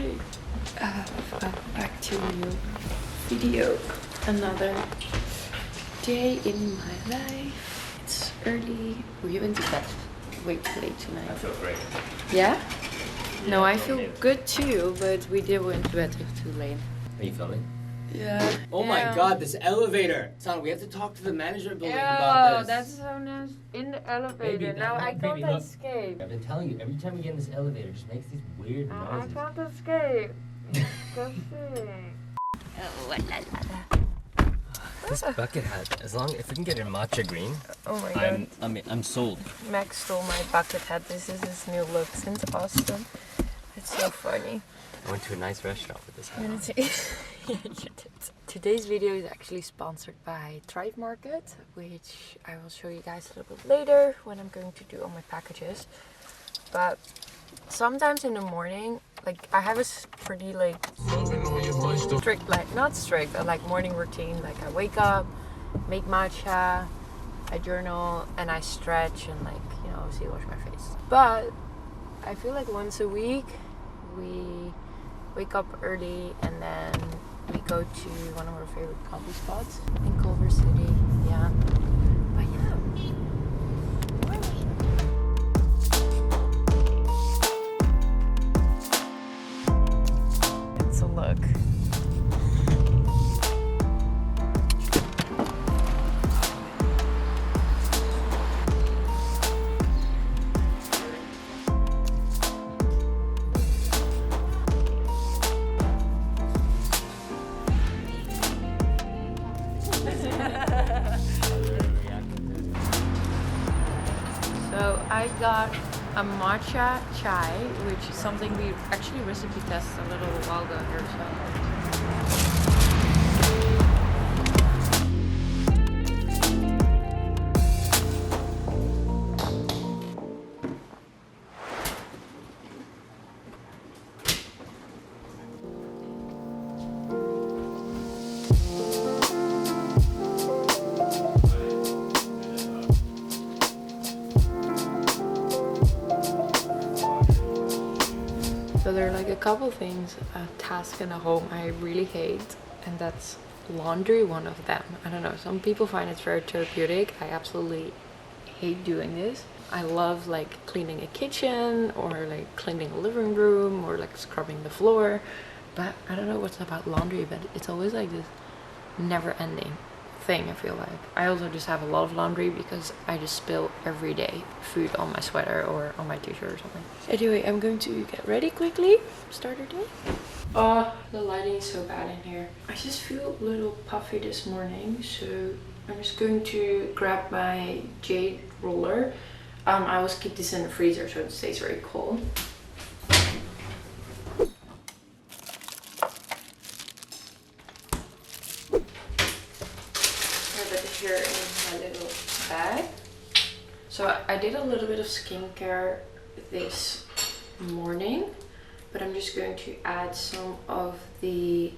morning. Back to a new video. Another day in my life. It's early. We went to bed way too late tonight. I feel great. Yeah? No, I feel good too, but we did went to bed too late. Are you filming? Yeah. Oh my god, this elevator! Sanne, we have to talk to the management building about this. That's so nice. In the elevator. Baby, now I can't baby, look. escape. I've been telling you, every time we get in this elevator, it just makes these weird noises. I can't escape. Disgusting. This bucket hat, if we can get a matcha green, Oh my god. I'm sold. Max stole my bucket hat. This is his new look since Austin. It's so funny. I went to a nice restaurant with this hat. Yeah, you did. Today's video is actually sponsored by Thrive Market, which I will show you guys a little bit later when I'm going to do all my packages. But sometimes in the morning, like I have a pretty like strict, like not strict, but like morning routine. Like I wake up, make matcha, I journal, and I stretch and like, you know, obviously wash my face. But I feel like once a week we wake up early and then we go to one of our favorite coffee spots in Culver City. Yeah. But yeah. It's a look. So I got a matcha chai, which is something we actually recipe tested a little while ago here. So there are like a couple things, a task in a home I really hate, and that's laundry, one of them. I don't know, some people find it very therapeutic. I absolutely hate doing this. I love like cleaning a kitchen or like cleaning a living room or like scrubbing the floor, but I don't know what's about laundry, but it's always like this never ending thing. I feel like I also just have a lot of laundry because I just spill every day food on my sweater or on my t-shirt or something. Anyway, I'm going to get ready quickly, start our day. Oh, the lighting is so bad in here. I just feel a little puffy this morning, so I'm just going to grab my jade roller. I always keep this in the freezer so it stays very cold. Here in my little bag. So I did a little bit of skincare this morning, but I'm just going to add some of the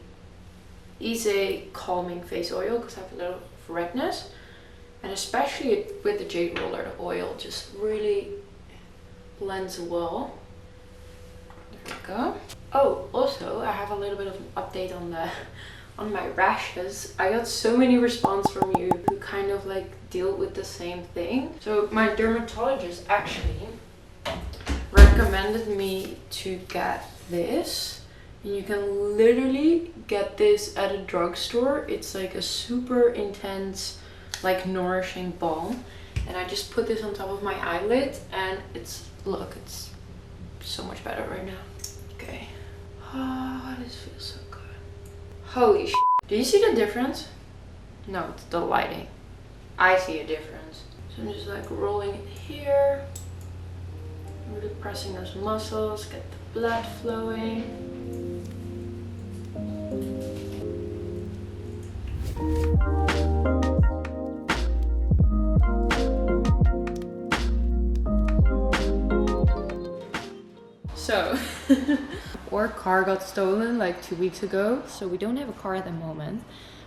Easy Calming Face Oil because I have a little redness, and especially with the jade roller, the oil just really blends well. There we go. Oh, also I have a little bit of an update on my rashes. I got so many response from you who kind of like deal with the same thing. So my dermatologist actually recommended me to get this, and you can literally get this at a drugstore. It's like a super intense, like nourishing balm, and I just put this on top of my eyelid and it's so much better right now. Okay. Oh, this feels so good. Holy shit. Do you see the difference? No, it's the lighting. I see a difference. So I'm just like rolling it here. Really pressing those muscles, get the blood flowing. So, our car got stolen like 2 weeks ago, so we don't have a car at the moment.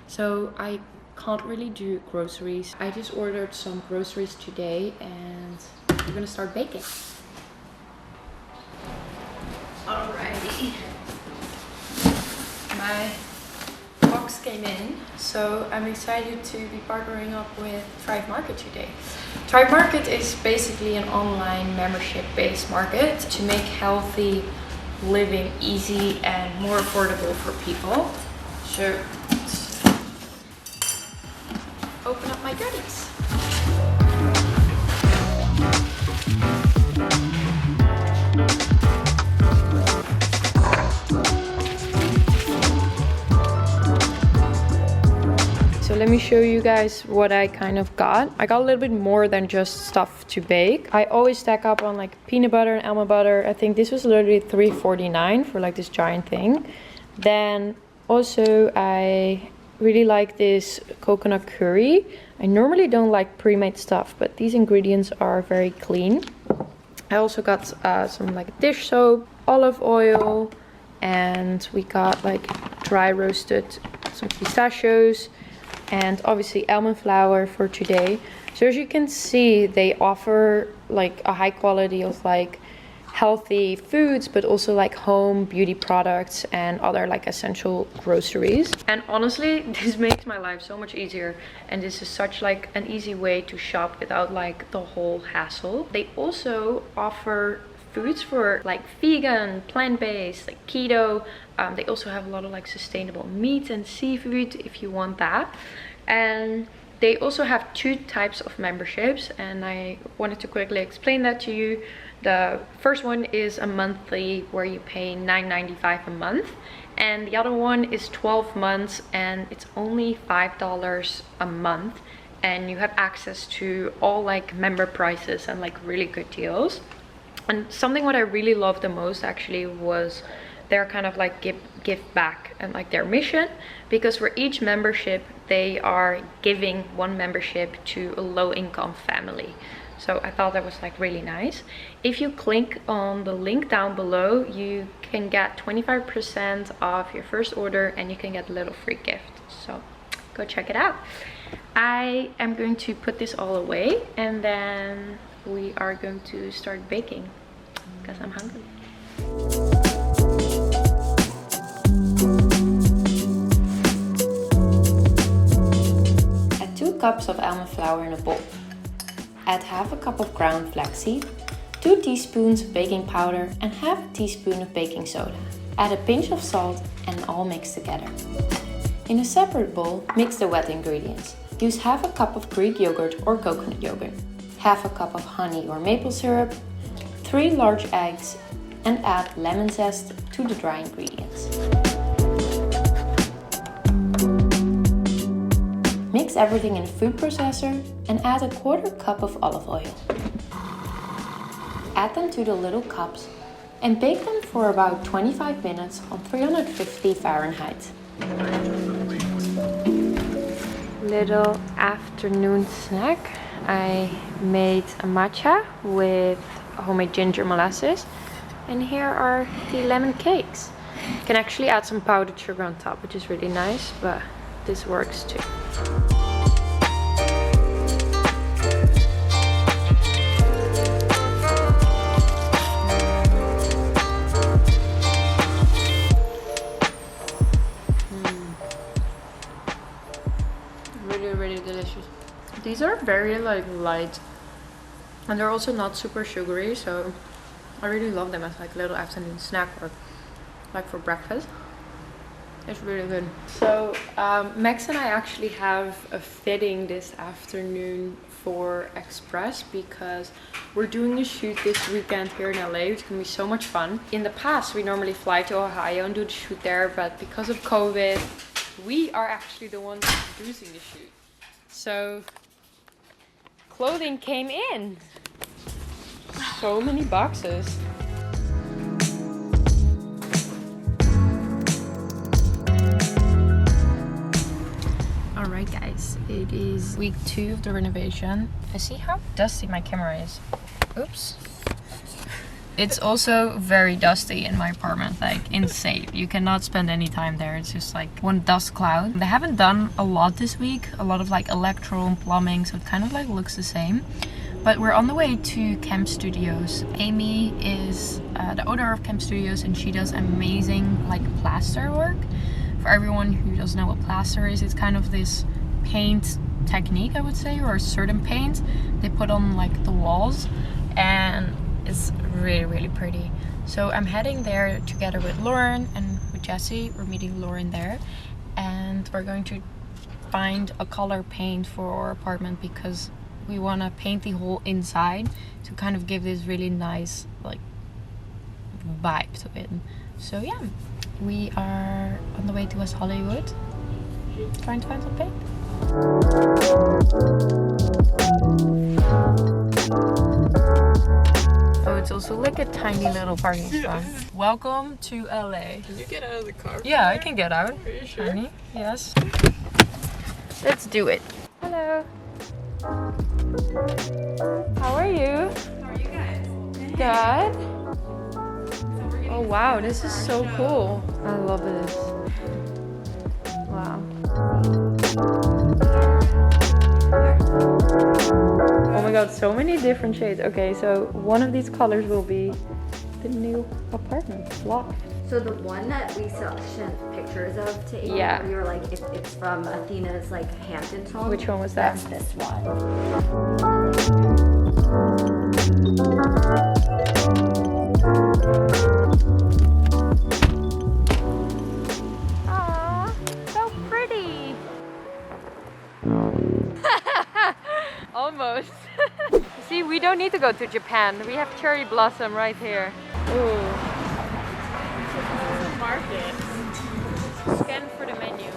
So I can't really do groceries. I just ordered some groceries today and we're gonna start baking. Alrighty. my box came in, so I'm excited to be partnering up with Thrive Market today. Thrive Market is basically an online membership-based market to make healthy living easy and more affordable for people. So let's open up my goodies. So let me show you guys what I kind of got. I got a little bit more than just stuff to bake. I always stack up on like peanut butter and almond butter. I think this was literally $3.49 for like this giant thing. Then also I really like this coconut curry. I normally don't like pre-made stuff, but these ingredients are very clean. I also got some like dish soap, olive oil, and we got like dry roasted some pistachios, and obviously almond flour for today. So as you can see, they offer like a high quality of like healthy foods, but also like home beauty products and other like essential groceries. And honestly, this makes my life so much easier, and this is such like an easy way to shop without like the whole hassle. They also offer foods for like vegan, plant-based, like keto. They also have a lot of like sustainable meat and seafood if you want that. And they also have 2 types of memberships, and I wanted to quickly explain that to you. The first one is a monthly where you pay $9.95 a month, and the other one is 12 months and it's only $5 a month, and you have access to all like member prices and like really good deals. And something what I really loved the most actually was their kind of like give back and like their mission, because for each membership they are giving 1 membership to a low-income family. So I thought that was like really nice. If you click on the link down below, you can get 25% off your first order, and you can get a little free gift. So go check it out. I am going to put this all away, and then we are going to start baking because I'm hungry. Add 2 cups of almond flour in a bowl. Add half a cup of ground flaxseed, 2 teaspoons of baking powder, and half a teaspoon of baking soda. Add a pinch of salt and all mix together. In a separate bowl, mix the wet ingredients. Use half a cup of Greek yogurt or coconut yogurt, half a cup of honey or maple syrup, 3 large eggs, and add lemon zest to the dry ingredients. Mix everything in a food processor and add a 1/4 cup of olive oil. Add them to the little cups and bake them for about 25 minutes on 350 Fahrenheit. Little afternoon snack. I made a matcha with homemade ginger molasses, and here are the lemon cakes. You can actually add some powdered sugar on top, which is really nice, but this works too. Really delicious. These are very like light, and they're also not super sugary, so I really love them as like a little afternoon snack or like for breakfast. It's really good. So Max and I actually have a fitting this afternoon for Express because we're doing a shoot this weekend here in LA, which can be so much fun. In the past, we normally fly to Ohio and do the shoot there, but because of COVID, we are actually the ones producing the shoot. So clothing came in. So many boxes. Alright guys, it is week 2 of the renovation. I see how dusty my camera is. Oops. It's also very dusty in my apartment, like insane. You cannot spend any time there. It's just like one dust cloud. They haven't done a lot this week, a lot of like electrical and plumbing, so it kind of like looks the same. But we're on the way to Camp Studios. Amy is the owner of Camp Studios, and she does amazing like plaster work For everyone who doesn't know what plaster is, it's kind of this paint technique, I would say, or a certain paint they put on like the walls, and it's really, really pretty. So I'm heading there together with Lauren and with Jessie. We're meeting Lauren there, and we're going to find a color paint for our apartment because we want to paint the whole inside to kind of give this really nice like vibe to it. So yeah, we are on the way to West Hollywood trying to find some paint. Oh, it's also like a tiny little parking spot. Welcome to LA. Can you get out of the car? Yeah, I can get out. Are you sure? Tiny, yes. Let's do it. Hello. How are you? How are you guys? Good. Oh wow, this is so cool. I love this. Wow. Oh my god, so many different shades. Okay, so one of these colors will be the new apartment block. So the one that we sent pictures of to Amy, Yeah. where you were like, it's from Athena's like Hamptons home. Which one was that? That's this one. Aww, so pretty. Almost. See, we don't need to go to Japan. We have cherry blossom right here. Ooh. Market. Scan for the menu.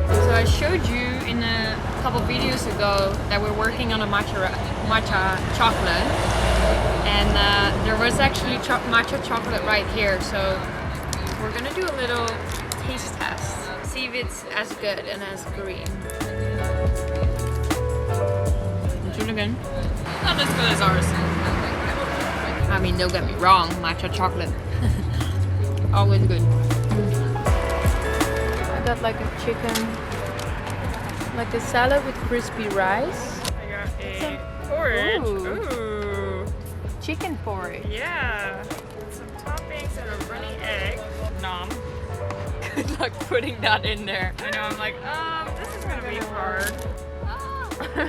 So I showed you in a couple videos ago that we're working on a matcha chocolate, and there was actually matcha chocolate right here. So we're gonna do a little taste test, see if it's as good and as green. Do it again. Not as good as ours. I mean, don't get me wrong, matcha chocolate. Always good. I got like a chicken, like a salad with crispy rice. I got a porridge. Ooh. Ooh. Chicken porridge. Yeah. Some toppings and a runny egg. Nom. Good luck putting that in there. I know, I'm like, this is gonna be hard.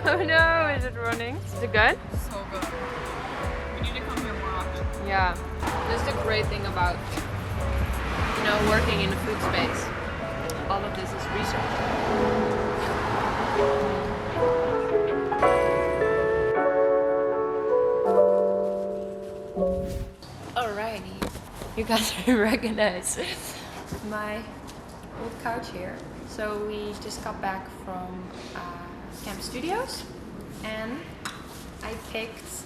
Oh no, is it running? Is it good? So good. We need to come here more often. Yeah. This is the great thing about, you know, working in the food space. All of this is research. Alrighty, you guys recognize my old couch here. So we just got back from Camp Studios, and I picked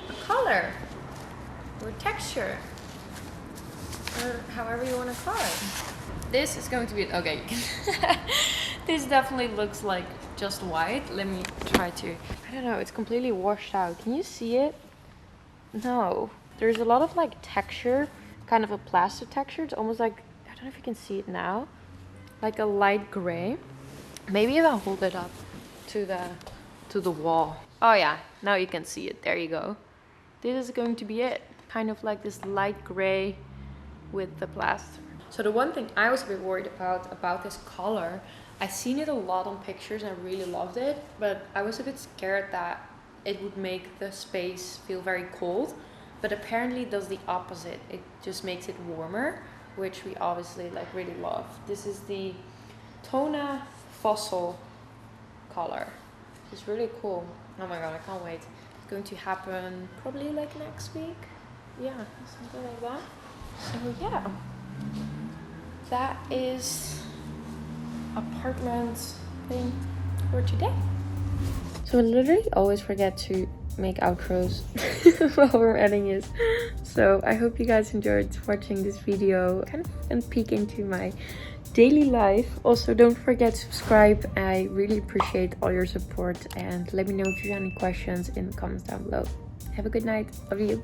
a color or texture, or however you want to call it. This is going to be okay. This definitely looks like just white. Let me try to. I don't know. It's completely washed out. Can you see it? No. There's a lot of like texture, kind of a plastic texture. It's almost like, I don't know if you can see it now, like a light gray. Maybe if I hold it up to the wall. Oh yeah, now you can see it. There you go. This is going to be it. Kind of like this light gray with the plaster. So the one thing I was a bit worried about this color, I seen it a lot on pictures and I really loved it, but I was a bit scared that it would make the space feel very cold, but apparently it does the opposite. It just makes it warmer, which we obviously like really love. This is the Tona Fossil color. It's really cool. Oh my god, I can't wait. It's going to happen probably like next week. Yeah, something like that. So yeah, that is apartment thing for today. So I literally always forget to make outros while we're editing it. So I hope you guys enjoyed watching this video, kind of a peek into my daily life. Also, don't forget to subscribe. I really appreciate all your support, and let me know if you have any questions in the comments down below. Have a good night. Love you.